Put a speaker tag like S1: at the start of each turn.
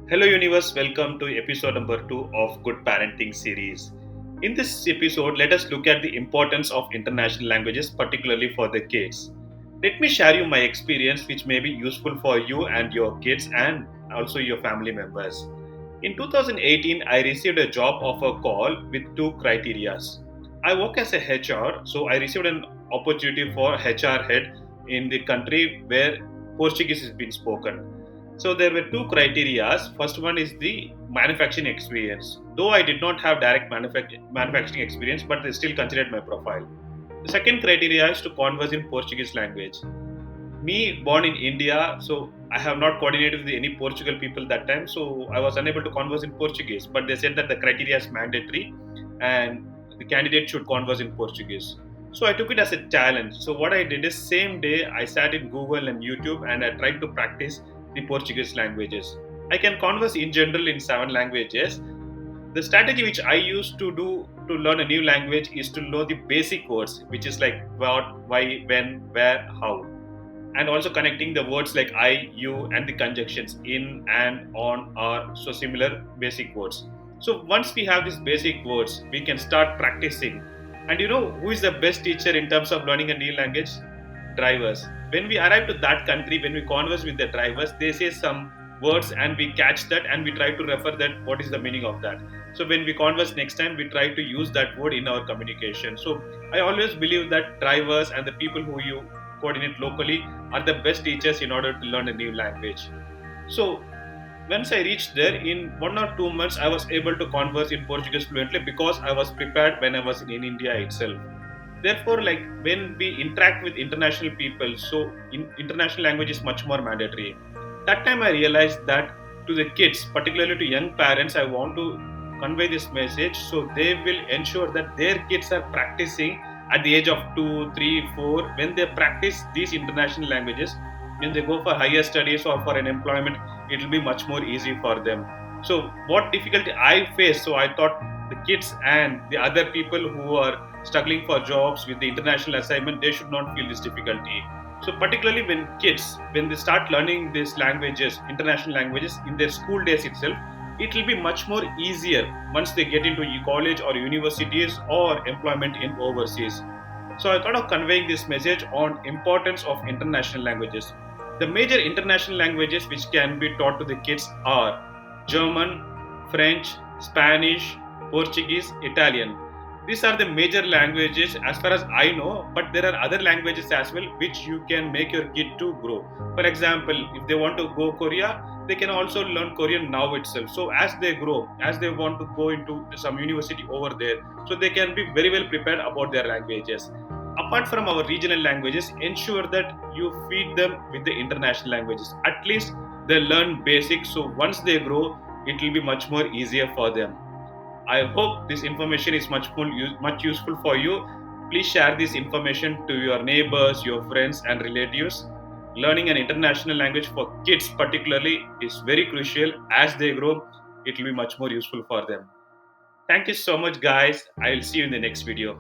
S1: Hello, universe. Welcome to episode number 2 of Good Parenting series. In this episode, let us look at the importance of international languages, particularly for the kids. Let me share you my experience, which may be useful for you and your kids and also your family members. In 2018, I received a job offer call with two criterias. I work as a HR, so I received an opportunity for HR head in the country where Portuguese is being spoken. So there were two criterias. First one is the manufacturing experience. Though I did not have direct manufacturing experience, but they still considered my profile. The second criteria is to converse in Portuguese language. Me, born in India, so I have not coordinated with any Portugal people that time, so I was unable to converse in Portuguese. But they said that the criteria is mandatory, and the candidate should converse in Portuguese. So I took it as a challenge. So what I did is same day I sat in Google and YouTube and I tried to practice the Portuguese languages. I can converse in general in 7 languages. The strategy which I used to do to learn a new language is to know the basic words, which is like what, why, when, where, how, and also connecting the words like I, you, and the conjunctions in, and, on, are, so similar basic words. So once we have these basic words, we can start practicing. And you know who is the best teacher in terms of learning a new language? Drivers. When we arrive to that country, when we converse with the drivers, they say some words and we catch that and we try to refer that what is the meaning of that. So when we converse next time, we try to use that word in our communication. So I always believe that drivers and the people who you coordinate locally are the best teachers in order to learn a new language. So once I reached there, in 1 or 2 months, I was able to converse in Portuguese fluently because I was prepared when I was in India itself. Therefore, like when we interact with international people, so international language is much more mandatory. That time I realized that to the kids, particularly to young parents, I want to convey this message so they will ensure that their kids are practicing at the age of 2, 3, 4. When they practice these international languages, when they go for higher studies or for an employment, it will be much more easy for them. So what difficulty I face, so I thought the kids and the other people who are struggling for jobs with the international assignment, they should not feel this difficulty. So particularly when kids, when they start learning these languages, international languages in their school days itself, it will be much more easier once they get into college or universities or employment in overseas. So I thought of conveying this message on importance of international languages. The major international languages which can be taught to the kids are German, French, Spanish, Portuguese, Italian. These are the major languages as far as I know, but there are other languages as well which you can make your kid to grow. For example, if they want to go Korea, they can also learn Korean now itself. So as they grow, as they want to go into some university over there, so they can be very well prepared about their languages. Apart from our regional languages, ensure that you feed them with the international languages. At least they learn basics, so once they grow, it will be much more easier for them. I hope this information is much useful for you. Please share this information to your neighbors, your friends, and relatives. Learning an international language for kids, particularly, is very crucial. As they grow, it will be much more useful for them. Thank you so much, guys. I will see you in the next video.